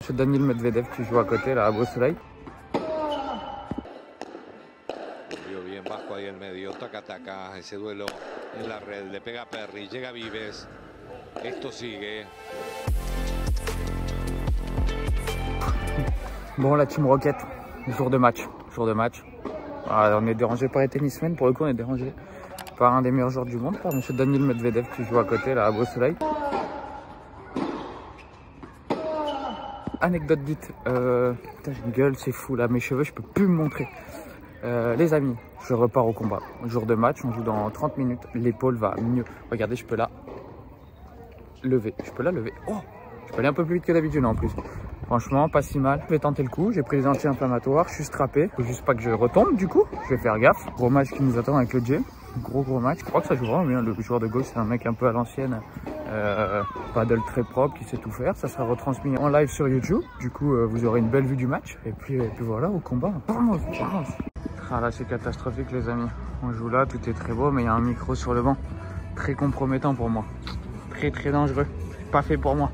C'est Daniil Medvedev qui joue à côté, là, à beau soleil. Bien bajo ahí en medio, taca-taca, ese duelo en la red, le pega Perry, llega Vives, esto sigue. Bon, la Team Rocket, jour de match. Voilà, on est dérangé par les tennismen, pour le coup on est dérangé par un des meilleurs joueurs du monde, par M. Daniil Medvedev qui joue à côté, là, à beau soleil. Anecdote dite, putain j'ai une gueule, c'est fou là, mes cheveux je peux plus me montrer. Les amis, je repars au combat. Jour de match, on joue dans 30 minutes, l'épaule va mieux. Regardez, je peux la lever, Oh, je peux aller un peu plus vite que d'habitude en plus. Franchement, pas si mal. Je vais tenter le coup, j'ai pris les anti-inflammatoires, je suis strappé. Faut juste pas que je retombe du coup, je vais faire gaffe. Gros match qui nous attend avec le J. Gros match, je crois que ça joue vraiment bien. Le joueur de gauche, c'est un mec un peu à l'ancienne. Paddle très propre, qui sait tout faire. Ça sera retransmis en live sur YouTube. Du coup, vous aurez une belle vue du match. Et puis voilà, au combat. Ah là, c'est catastrophique les amis. On joue là, tout est très beau, mais il y a un micro sur le banc. Très compromettant pour moi. Très dangereux. Pas fait pour moi.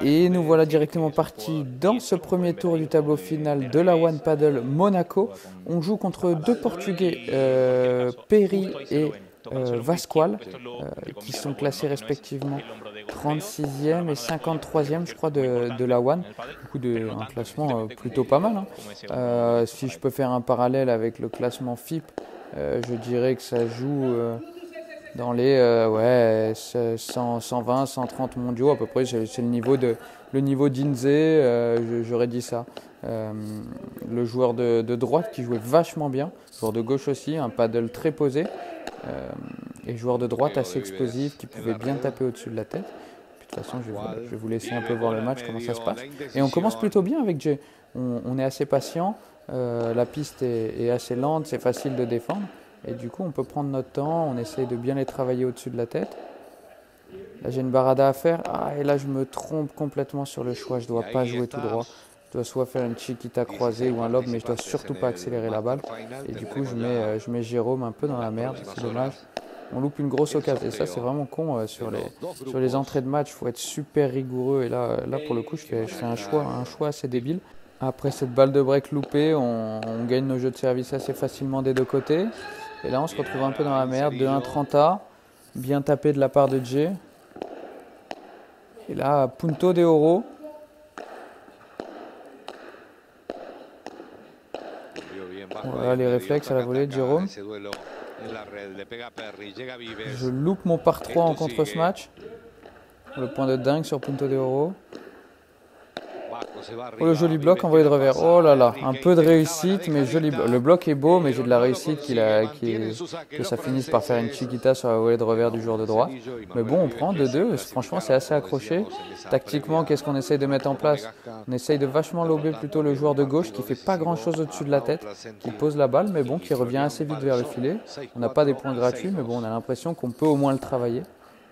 Et nous voilà directement partis dans ce premier tour du tableau final de la One Paddle Monaco. On joue contre deux Portugais, Perry et Vasqual, qui sont classés respectivement 36e et 53e, je crois, de la One. Du coup, un classement plutôt pas mal. Hein. Si je peux faire un parallèle avec le classement FIP, je dirais que ça joue dans les 120, 130 mondiaux à peu près. C'est le niveau d'Inze, j'aurais dit ça. Le joueur de droite qui jouait vachement bien, joueur de gauche aussi, un paddle très posé. Et joueur de droite assez explosif qui pouvait bien taper au-dessus de la tête. Puis, de toute façon, je vais vous laisser un peu voir le match, comment ça se passe. Et on commence plutôt bien avec Jay. On est assez patient, la piste est assez lente, c'est facile de défendre. Et du coup, on peut prendre notre temps, on essaye de bien les travailler au-dessus de la tête. Là, j'ai une barada à faire. Ah, et là, je me trompe complètement sur le choix. Je ne dois pas jouer tout droit. Je dois soit faire une chiquita croisée ou un lob, mais je dois surtout pas accélérer la balle. Et du coup, je mets Jérôme un peu dans la merde. C'est dommage. On loupe une grosse occasion. Et ça, c'est vraiment con. Sur les entrées de match, il faut être super rigoureux. Et là pour le coup, je fais un choix assez débile. Après cette balle de break loupée, on gagne nos jeux de service assez facilement des deux côtés. Et là, on se retrouve un peu dans la merde. 2-1 30A. Bien tapé de la part de Jay. Et là, Punto de Oro. Voilà les réflexes à la volée de Jérôme. Je loupe mon par 3 en contre ce match. Le point de dingue sur Punto de Oro. Oh, le joli bloc envoyé de revers. Oh là là, un peu de réussite, mais joli bloc. Le bloc est beau, mais j'ai de la réussite que ça finisse par faire une chiquita sur la volée de revers du joueur de droite. Mais bon, on prend 2-2. Franchement, c'est assez accroché. Tactiquement, qu'est-ce qu'on essaye de mettre en place? On essaye de vachement lober plutôt le joueur de gauche qui fait pas grand-chose au-dessus de la tête, qui pose la balle, mais bon, qui revient assez vite vers le filet. On n'a pas des points gratuits, mais bon, on a l'impression qu'on peut au moins le travailler.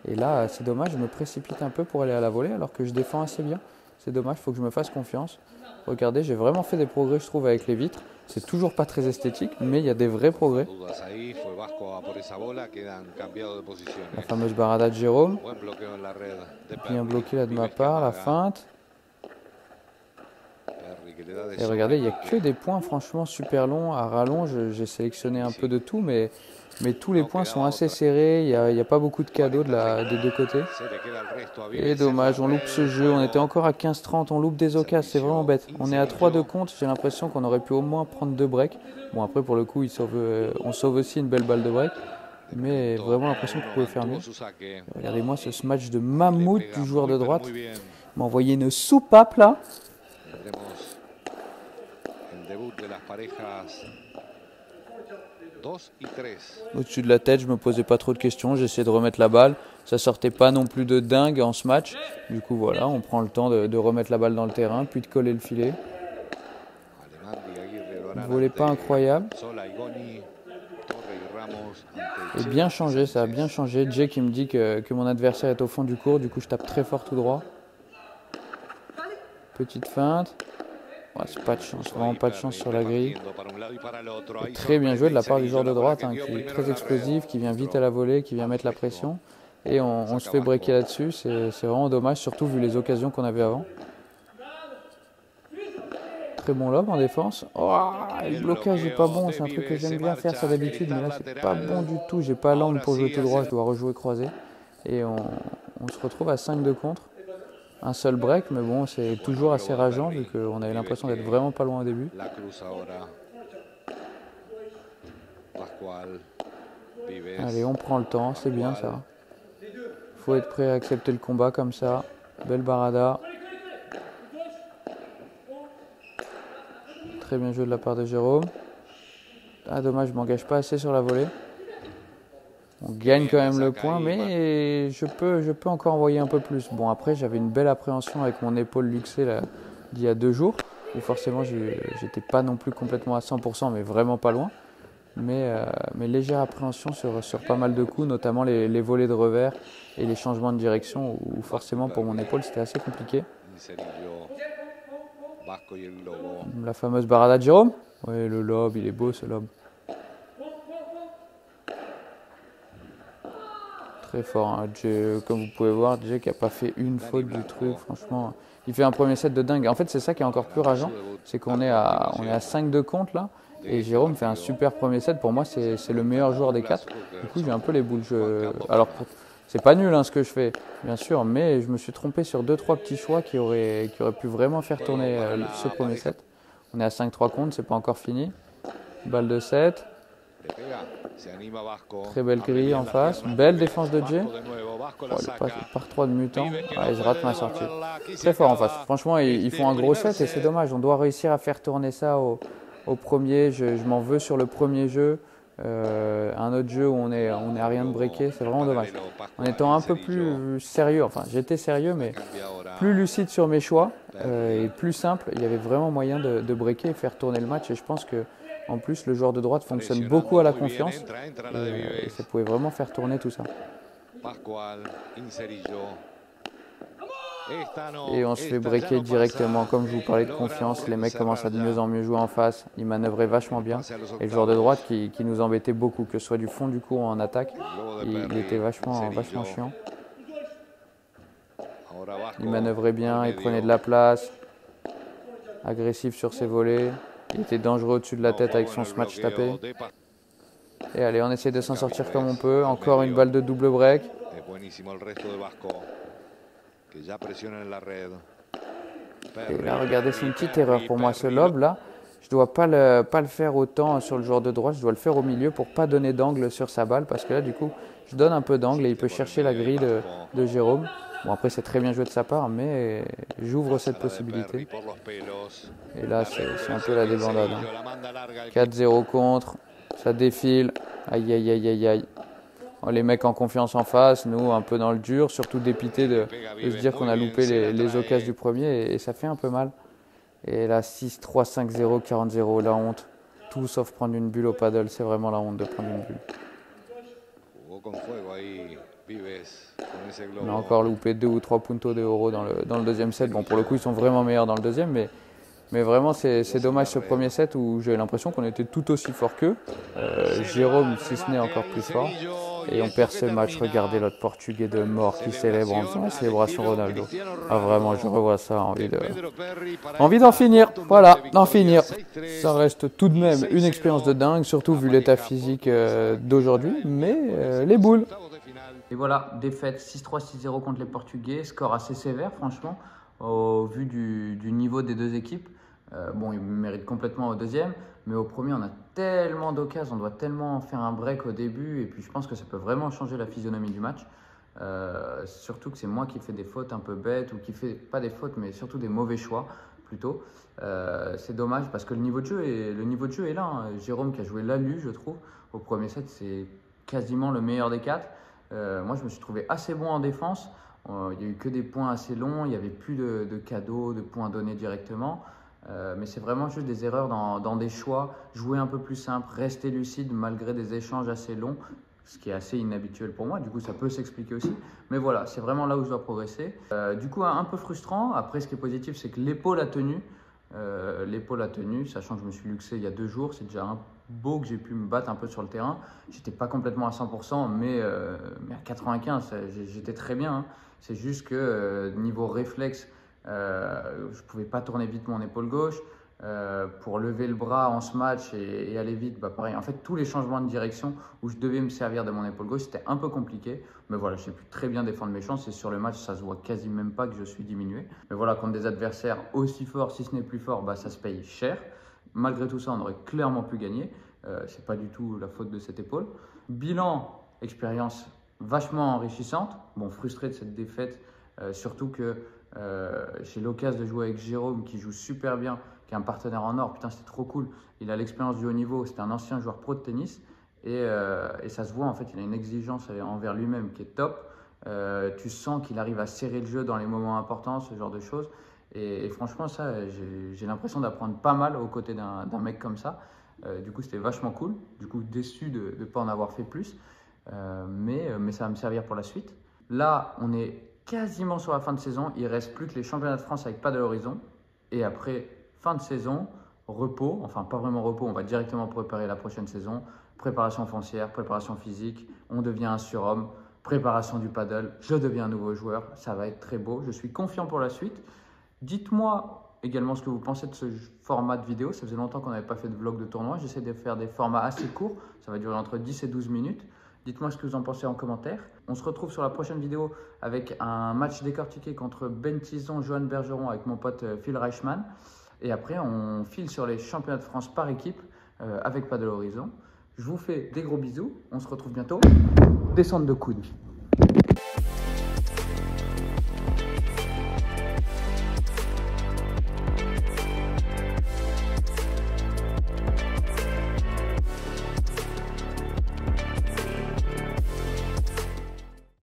Et là, c'est dommage, je me précipite un peu pour aller à la volée alors que je défends assez bien. C'est dommage, il faut que je me fasse confiance. Regardez, j'ai vraiment fait des progrès, je trouve, avec les vitres. C'est toujours pas très esthétique, mais il y a des vrais progrès. La fameuse barada de Jérôme. Bien bloqué là de ma part, la feinte. Et regardez, il n'y a que des points franchement super longs à rallonge. J'ai sélectionné un peu de tout, mais tous les points sont assez serrés. Il n'y a pas beaucoup de cadeaux des deux côtés. Et dommage, on loupe ce jeu. On était encore à 15-30, on loupe des occasions, c'est vraiment bête. On est à 3 de compte, j'ai l'impression qu'on aurait pu au moins prendre 2 breaks. Bon, après, pour le coup, on sauve aussi une belle balle de break. Mais vraiment l'impression qu'on pouvait faire mieux. Regardez-moi ce match de mammouth du joueur de droite. Il m'a envoyé une soupape là. Au-dessus de la tête, je me posais pas trop de questions, j'essayais de remettre la balle. Ça sortait pas non plus de dingue en ce match. Du coup voilà, on prend le temps de remettre la balle dans le terrain, puis de coller le filet. Volet pas incroyable. Et bien changé, ça a bien changé. Jay qui me dit que mon adversaire est au fond du court, du coup je tape très fort tout droit. Petite feinte. Ouais, c'est pas de chance, vraiment pas de chance sur la grille. Et très bien joué de la part du joueur de droite, hein, qui est très explosif, qui vient vite à la volée, qui vient mettre la pression. Et on se fait breaker là-dessus, c'est vraiment dommage, surtout vu les occasions qu'on avait avant. très bon lob en défense. Oh, le blocage n'est pas bon, c'est un truc que j'aime bien faire ça d'habitude, mais là c'est pas bon du tout. J'ai pas l'angle pour jouer tout droit, je dois rejouer croisé. Et on se retrouve à 5 de contre. Un seul break, mais bon, c'est toujours assez rageant vu qu'on avait l'impression d'être vraiment pas loin au début. Allez, on prend le temps, c'est bien ça. Faut être prêt à accepter le combat comme ça. Belle barada. Très bien joué de la part de Jérôme. Ah dommage, je m'engage pas assez sur la volée. On gagne quand même le point, mais je peux encore envoyer un peu plus. Bon, après, j'avais une belle appréhension avec mon épaule luxée d'il y a 2 jours. Et forcément, j'étais pas non plus complètement à 100%, mais vraiment pas loin. Mais légère appréhension sur pas mal de coups, notamment les volées de revers et les changements de direction, où forcément, pour mon épaule, c'était assez compliqué. La fameuse barada de Jérôme. Oui, le lob, il est beau ce lob. Très fort, hein. Comme vous pouvez voir, Jay qui n'a pas fait une faute du truc, franchement. Il fait un premier set de dingue. En fait, c'est ça qui est encore plus rageant, c'est qu'on est à 5 de compte là. Et Jérôme fait un super premier set. Pour moi, c'est le meilleur joueur des 4. Du coup, j'ai un peu les boules. Alors, c'est pas nul hein, ce que je fais, bien sûr, mais je me suis trompé sur 2-3 petits choix qui auraient pu vraiment faire tourner ce premier set. On est à 5-3 comptes, c'est pas encore fini. Balle de 7. Très belle grille en face. Belle défense de Jay. Oh, le passe par 3 de mutant. Ouais, je rate ma sortie. Très fort en face. Franchement, ils font un gros set et c'est dommage. On doit réussir à faire tourner ça au premier. Je m'en veux sur le premier jeu. Un autre jeu où on est à rien de breaker. C'est vraiment dommage. En étant un peu plus sérieux, enfin j'étais sérieux, mais plus lucide sur mes choix et plus simple, il y avait vraiment moyen de breaker et faire tourner le match. Et je pense que en plus, le joueur de droite fonctionne beaucoup à la confiance et ça pouvait vraiment faire tourner tout ça. Et on se fait breaker directement. Comme je vous parlais de confiance, les mecs commencent à de mieux en mieux jouer en face. Ils manœuvraient vachement bien. Et le joueur de droite qui nous embêtait beaucoup, que ce soit du fond du court ou en attaque, il était vachement chiant. Il manœuvrait bien, il prenait de la place. Agressif sur ses volets. Il était dangereux au-dessus de la tête avec son smash tapé. Et allez, on essaie de s'en sortir comme on peut. Encore une balle de double break. Et là, regardez, c'est une petite erreur pour moi ce lob là. Je ne dois pas le faire autant sur le joueur de droite. Je dois le faire au milieu pour ne pas donner d'angle sur sa balle. Parce que là, du coup, je donne un peu d'angle et il peut chercher la grille de Jérôme. Bon, après, c'est très bien joué de sa part, mais j'ouvre cette possibilité. Et là, c'est un peu la débandade. 4-0 contre, ça défile. Aïe, aïe, aïe, aïe, aïe. Les mecs en confiance en face, nous un peu dans le dur, surtout dépité de se dire qu'on a loupé les occasions du premier et ça fait un peu mal. Et là, 6-3, 5-0, 40-0, la honte. Tout sauf prendre une bulle au paddle, c'est vraiment la honte de prendre une bulle. On a encore loupé 2 ou 3 puntos de euro dans le deuxième set. Bon, pour le coup, ils sont vraiment meilleurs dans le deuxième, mais vraiment, c'est dommage ce premier set où j'ai l'impression qu'on était tout aussi fort qu'eux. Jérôme, si ce n'est encore plus fort. Et on perd ce match. Regardez l'autre Portugais de mort qui célèbre en faisant la célébration Ronaldo. Ah vraiment, je revois ça, envie d'en finir. Voilà, d'en finir. Ça reste tout de même une expérience de dingue, surtout vu l'état physique d'aujourd'hui. Mais les boules. Et voilà, défaite 6-3, 6-0 contre les Portugais. Score assez sévère, franchement, au vu du niveau des deux équipes. Bon, ils méritent complètement au deuxième, mais au premier, on a tellement d'occasions, on doit tellement faire un break au début, et puis je pense que ça peut vraiment changer la physionomie du match. Surtout que c'est moi qui fais des fautes un peu bêtes, ou qui fais pas des fautes, mais surtout des mauvais choix, plutôt. C'est dommage parce que le niveau de jeu est là. Hein. Jérôme qui a joué l'alu, je trouve, au premier set, c'est quasiment le meilleur des 4. Moi, je me suis trouvé assez bon en défense. Il n'y a eu que des points assez longs, il n'y avait plus de cadeaux, de points donnés directement. Mais c'est vraiment juste des erreurs dans des choix, jouer un peu plus simple, rester lucide malgré des échanges assez longs, ce qui est assez inhabituel pour moi, du coup ça peut s'expliquer aussi. Mais voilà, c'est vraiment là où je dois progresser. Du coup, un peu frustrant. Après, ce qui est positif, c'est que l'épaule a tenu. Sachant que je me suis luxé il y a 2 jours, c'est déjà un beau que j'ai pu me battre un peu sur le terrain. J'étais pas complètement à 100%, mais à 95, j'étais très bien. Hein. C'est juste que niveau réflexe, je ne pouvais pas tourner vite mon épaule gauche. pour lever le bras en ce match et aller vite, bah pareil. En fait, tous les changements de direction où je devais me servir de mon épaule gauche, c'était un peu compliqué. Mais voilà, j'ai pu très bien défendre mes chances et sur le match, ça se voit quasi même pas que je suis diminué. Mais voilà, contre des adversaires aussi forts, si ce n'est plus fort, bah ça se paye cher. Malgré tout ça, on aurait clairement pu gagner. C'est pas du tout la faute de cette épaule. Bilan, expérience vachement enrichissante. Bon, frustré de cette défaite, surtout que j'ai l'occasion de jouer avec Jérôme qui joue super bien, qui est un partenaire en or. Putain, c'était trop cool. Il a l'expérience du haut niveau. C'était un ancien joueur pro de tennis. Et ça se voit, en fait, il a une exigence envers lui-même qui est top. Tu sens qu'il arrive à serrer le jeu dans les moments importants, ce genre de choses. Et franchement, ça, j'ai l'impression d'apprendre pas mal aux côtés d'un mec comme ça. Du coup, c'était vachement cool. Du coup, déçu de ne pas en avoir fait plus. Mais ça va me servir pour la suite. Là, on est quasiment sur la fin de saison. Il ne reste plus que les championnats de France avec Padel Horizon. Et après, fin de saison, repos. Enfin, pas vraiment repos. On va directement préparer la prochaine saison. Préparation foncière, préparation physique. On devient un surhomme. Préparation du paddle. Je deviens un nouveau joueur. Ça va être très beau. Je suis confiant pour la suite. Dites-moi également ce que vous pensez de ce format de vidéo. Ça faisait longtemps qu'on n'avait pas fait de vlog de tournoi. J'essaie de faire des formats assez courts. Ça va durer entre 10 et 12 minutes. Dites-moi ce que vous en pensez en commentaire. On se retrouve sur la prochaine vidéo avec un match décortiqué contre Ben Tison, Johan Bergeron avec mon pote Phil Reichmann. Et après, on file sur les championnats de France par équipe avec Padel Horizon. Je vous fais des gros bisous. On se retrouve bientôt. Descente de coude.